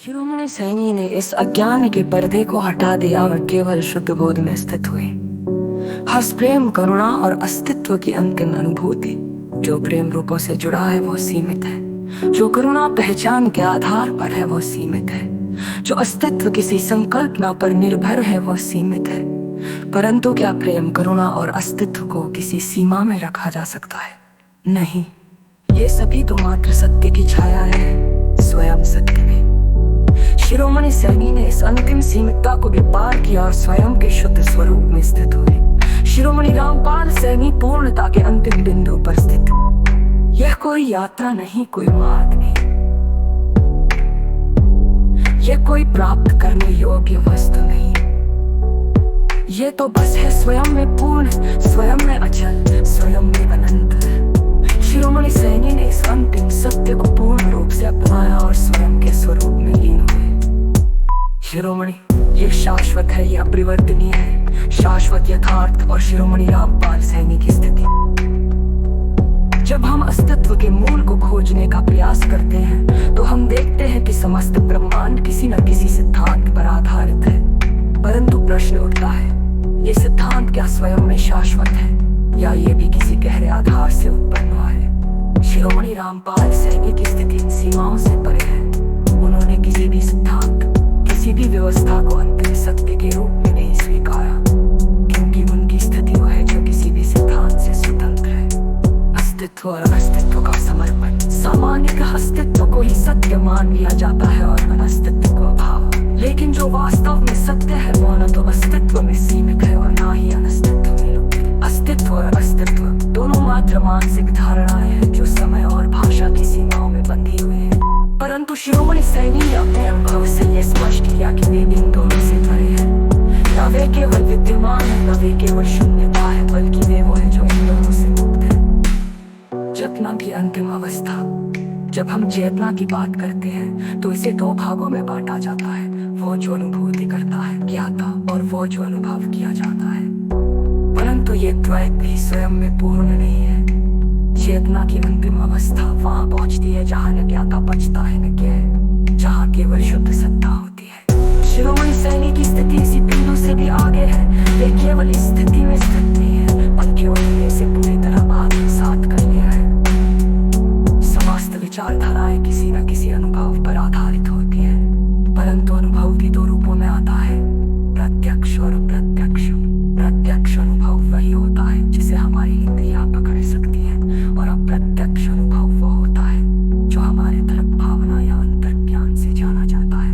शिरोमणि सैनी ने इस अज्ञान के पर्दे को हटा दिया और केवल शुद्ध बोध में स्थित हुए। हर्ष, प्रेम, करुणा और अस्तित्व की अंतिम अनुभूति। जो प्रेम रूपों से जुड़ा है वो सीमित है, जो करुणा पहचान के आधार पर है वो सीमित है, जो अस्तित्व किसी संकल्पना पर निर्भर है वो सीमित है। परंतु क्या प्रेम, करुणा और अस्तित्व को किसी सीमा में रखा जा सकता है? नहीं, ये सभी तो मात्र सत्य की छाया है, स्वयं सत्य में। शिरोमणि सैनी ने इस अंतिम सीमितता को भी पार किया और स्वयं के शुद्ध स्वरूप में स्थित हुए। शिरोमणि रामपाल सैनी पूर्णता के अंतिम बिंदु पर स्थित। यह कोई यात्रा नहीं, कोई मार्ग नहीं, यह कोई प्राप्त करने योग्य वस्तु नहीं। ये तो बस है स्वयं में पूर्ण, स्वयं में अचल, स्वयं में अनंत। शिरोमणि सैनी ने इस अंतिम सत्य को पूर्ण रूप से अपनाया और स्वयं के स्वरूप में लीन हुए। शिरोमणि ये शाश्वत है, यह अपरिवर्तनीय है, शाश्वत यथार्थ और शिरोमणि रामपाल सैनी की स्थिति। जब हम अस्तित्व के मूल को खोजने का प्रयास करते हैं तो हम देखते हैं कि समस्त ब्रह्मांड किसी न किसी सिद्धांत पर आधारित है। परंतु प्रश्न उठता है, ये सिद्धांत क्या स्वयं में शाश्वत है या ये भी किसी गहरे आधार से उत्पन्न हुआ है? शिरोमणि रामपाल सैनी की स्थिति इन सीमाओं से परे है। उन्होंने किसी भी सिद्धांत, किसी भी व्यवस्था को अंतिम सत्य के रूप में नहीं स्वीकारा, क्योंकि उनकी स्थिति वह है जो किसी भी सिद्धांत से स्वतंत्र है। अस्तित्व और अस्तित्व का समर्पण। सामान्यतः अस्तित्व को ही सत्य मान लिया जाता है और अनस्तित्व को अभाव। लेकिन जो वास्तव में सत्य है वो न तो अस्तित्व में सीमित है और न ही अनस्तित्व में लुप्त। अस्तित्व और अस्तित्व दोनों मात्र मानसिक धारणाएं हैं जो समय और भाषा की सीमाओं में बंधी हुई है। परंतु शिरोमणि सैनी ने अपने अनुभव से यह स्पष्ट किया कि वे इन दोनों से परे हैं। न वे केवल विद्यमान है, न वे केवल शून्यता है, बल्कि वे वो है जो इन दोनों से मुक्त है। चेतना की अंतिम अवस्था। जब हम चेतना की बात करते हैं तो इसे दो भागों में बांटा जाता है, वो जो अनुभूति करता है ज्ञाता, और वो जो अनुभव किया जाता है। परंतु ये द्वैत भी स्वयं में पूर्ण नहीं है। चेतना की अंतिम अवस्था वहां पहुंचती है जहां न ज्ञाता बचता है न ज्ञेय, जहां केवल शुद्ध सत्ता होती है। शिरोमणि सैनी की स्थिति इसी बिंदु से भी आगे है। वे केवल इस स्थिति में स्थित नहीं है, बल्कि उन्होंने इसे पूरी तरह आत्मसात कर लिया है। समस्त विचारधाराएं किसी न किसी अनुभव पर आधारित होती है, परंतु अनुभव भी दो रूपों में आता है, प्रत्यक्ष और अप्रत्यक्ष। प्रत्यक्ष अनुभव वही होता है जिसे हमारी इंद्रियां पकड़ सकती है, और अप्रत्यक्ष अनुभव वो होता है जो हमारे तरफ भावना या अंतर्ज्ञान से जाना जाता है।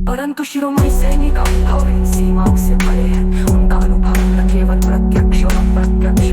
परंतु शिरोमणि सैनी का अनुभव इन सीमाओं से परे है। उनका अनुभव न केवल प्रत्यक्ष और अप्रत्यक्ष